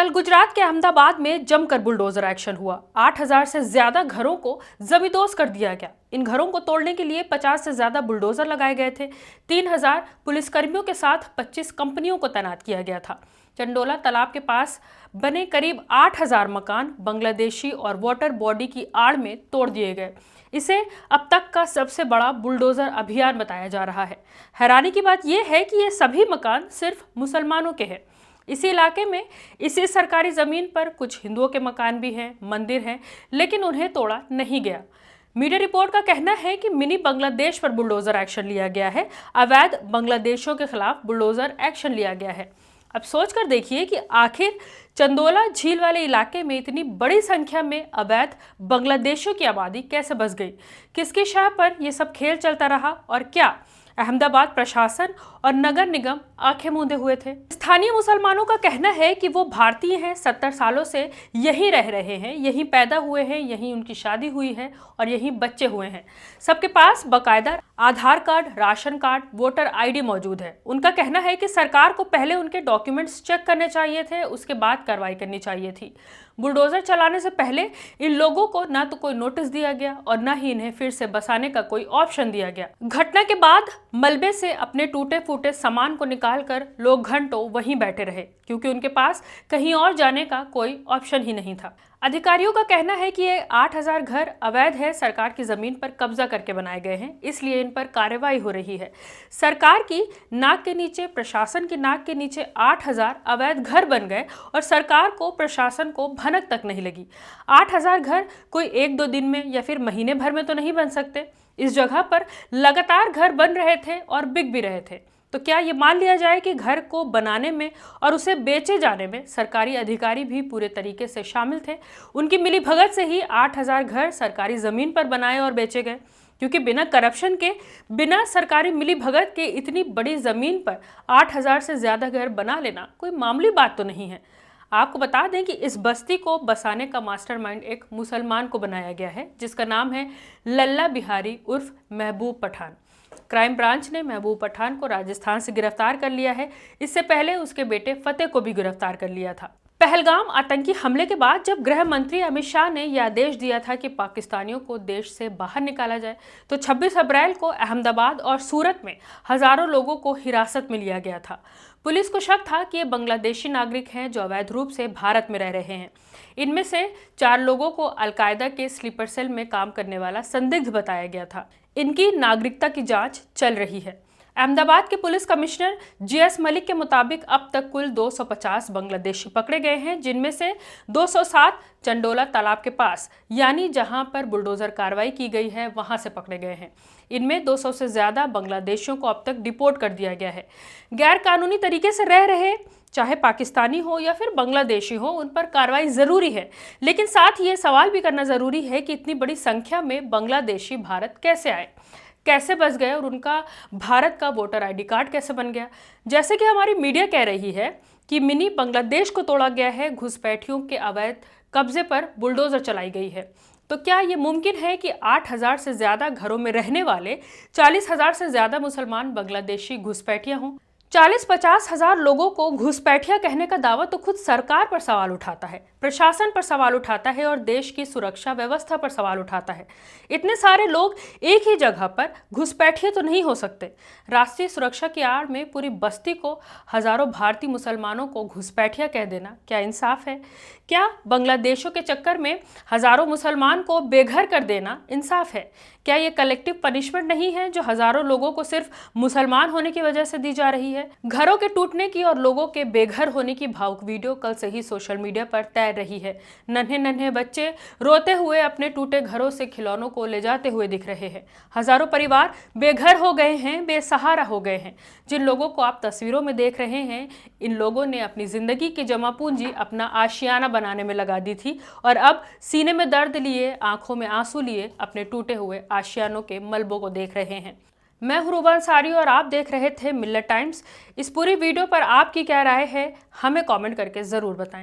कल गुजरात के अहमदाबाद में जमकर बुलडोजर एक्शन हुआ। 8000 से ज्यादा घरों को जमींदोज कर दिया गया। इन घरों को तोड़ने के लिए 50 से ज्यादा बुलडोजर लगाए गए थे। 3000 पुलिसकर्मियों के साथ 25 कंपनियों को तैनात किया गया था। चंडोला तालाब के पास बने करीब 8000 मकान बांग्लादेशी और वाटर बॉडी की आड़ में तोड़ दिए गए। इसे अब तक का सबसे बड़ा बुलडोजर अभियान बताया जा रहा है। हैरानी की बात यह है कि ये सभी मकान सिर्फ मुसलमानों के हैं। इसी इलाके में इसी सरकारी जमीन पर कुछ हिंदुओं के मकान भी हैं, मंदिर हैं, लेकिन उन्हें तोड़ा नहीं गया। मीडिया रिपोर्ट का कहना है कि मिनी बांग्लादेश पर बुलडोजर एक्शन लिया गया है। अवैध बांग्लादेशियों के खिलाफ बुलडोजर एक्शन लिया गया है। अब सोच कर देखिए कि आखिर चंदोला झील वाले इलाके में इतनी बड़ी संख्या में अवैध बांग्लादेशियों की आबादी कैसे बस गई। किसकी शाह पर यह सब खेल चलता रहा और क्या अहमदाबाद प्रशासन और नगर निगम आंखें मूंदे हुए थे। स्थानीय मुसलमानों का कहना है कि वो भारतीय हैं, 70 सालों से यहीं रह रहे हैं, यहीं पैदा हुए हैं, यहीं उनकी शादी हुई है और यहीं बच्चे हुए हैं। सबके पास बाकायदा Aadhaar card, ration card, voter ID मौजूद है। उनका कहना है कि सरकार को पहले उनके डॉक्यूमेंट्स चेक करने चाहिए थे, उसके बाद कार्रवाई करनी चाहिए थी। बुलडोजर चलाने से पहले इन लोगों को ना तो कोई नोटिस दिया गया और ना ही इन्हें फिर से बसाने का कोई ऑप्शन दिया गया। घटना के बाद मलबे से अपने टूटे फूटे सामान को निकालकर लोग घंटों वहीं बैठे रहे, क्योंकि उनके पास कहीं और जाने का कोई ऑप्शन ही नहीं था। अधिकारियों का कहना है कि ये 8000 घर अवैध है, सरकार की जमीन पर कब्जा करके बनाए गए हैं, इसलिए इन पर कार्रवाई हो रही है। सरकार की नाक के नीचे, प्रशासन की नाक के नीचे 8000 अवैध घर बन गए और सरकार को, प्रशासन को भनक तक नहीं लगी। 8000 घर कोई 1-2 दिन में या फिर महीने भर में तो नहीं बन सकते। इस जगह पर लगातार घर बन रहे थे और बिक भी रहे थे। तो क्या ये मान लिया जाए कि घर को बनाने में और उसे बेचे जाने में सरकारी अधिकारी भी पूरे तरीके से शामिल थे? उनकी मिलीभगत से ही 8000 घर सरकारी जमीन पर बनाए और बेचे गए, क्योंकि बिना करप्शन के, बिना सरकारी मिलीभगत के इतनी बड़ी जमीन पर 8000 से ज्यादा घर बना लेना कोई मामूली बात तो नहीं है। आपको बता दें कि इस बस्ती को बसाने का मास्टरमाइंड एक मुसलमान को बनाया गया है, जिसका नाम है लल्ला बिहारी उर्फ महबूब पठान। क्राइम ब्रांच ने महबूब पठान को राजस्थान से गिरफ्तार कर लिया है। इससे पहले उसके बेटे फतेह को भी गिरफ्तार कर लिया था। पहलगाम आतंकी हमले के बाद जब गृह मंत्री अमित शाह ने यह आदेश दिया था कि पाकिस्तानियों को देश से बाहर निकाला जाए, तो 26 अप्रैल को अहमदाबाद और सूरत में हजारों लोगों को हिरासत में लिया गया था। पुलिस को शक था कि ये बांग्लादेशी नागरिक हैं जो अवैध रूप से भारत में रह रहे हैं। इनमें से 4 लोगों को अलकायदा के स्लीपर सेल में काम करने वाला संदिग्ध बताया गया था। इनकी नागरिकता की जांच चल रही है। अहमदाबाद के पुलिस कमिश्नर GS मलिक के मुताबिक अब तक कुल 250 बांग्लादेशी पकड़े गए हैं, जिनमें से 207 चंडोला तालाब के पास, यानी जहां पर बुलडोजर कार्रवाई की गई है, वहां से पकड़े गए हैं। इनमें 200 से ज्यादा बांग्लादेशियों को अब तक डिपोर्ट कर दिया गया है। गैर कानूनी तरीके से रह रहे, चाहे पाकिस्तानी हो या फिर बांग्लादेशी हो, उन पर कार्रवाई जरूरी है, लेकिन साथ ही ये सवाल भी करना जरूरी है कि इतनी बड़ी संख्या में बांग्लादेशी भारत कैसे आए, कैसे बस गए और उनका भारत का वोटर आईडी कार्ड कैसे बन गया। जैसे कि हमारी मीडिया कह रही है कि मिनी बांग्लादेश को तोड़ा गया है, घुसपैठियों के अवैध कब्जे पर बुलडोजर चलाई गई है। तो क्या ये मुमकिन है कि 8000 से ज्यादा घरों में रहने वाले 40,000 से ज्यादा मुसलमान बांग्लादेशी घुसपैठिया हों? 40-50 हजार लोगों को घुसपैठिया कहने का दावा तो खुद सरकार पर सवाल उठाता है, प्रशासन पर सवाल उठाता है और देश की सुरक्षा व्यवस्था पर सवाल उठाता है। इतने सारे लोग एक ही जगह पर घुसपैठिए तो नहीं हो सकते। राष्ट्रीय सुरक्षा की आड़ में पूरी बस्ती को, हजारों भारतीय मुसलमानों को घुसपैठिया कह देना क्या इंसाफ है? क्या बांग्लादेशों के चक्कर में हजारों मुसलमान को बेघर कर देना इंसाफ है? क्या ये कलेक्टिव पनिशमेंट नहीं है जो हजारों लोगों को सिर्फ मुसलमान होने की वजह से दी जा रही है? घरों के टूटने की और लोगों के बेघर होने की भावुक वीडियो कल से ही सोशल मीडिया पर तैर रही है। नन्हे नन्हे बच्चे रोते हुए अपने टूटे घरों से खिलौनों को ले जाते हुए दिख रहे हैं। हजारों परिवार बेघर हो गए हैं, बेसहारा हो गए हैं। जिन लोगों को आप तस्वीरों में देख रहे हैं, इन लोगों ने अपनी जिंदगी की जमा पूंजी अपना आशियाना बनाने में लगा दी थी और अब सीने में दर्द लिए, आंखों में आंसू लिए अपने टूटे हुए आशियानों के मलबों को देख रहे हैं। मैं हूं रूबा अंसारी और आप देख रहे थे मिल्लत टाइम्स। इस पूरी वीडियो पर आपकी क्या राय है, हमें कमेंट करके ज़रूर बताएं।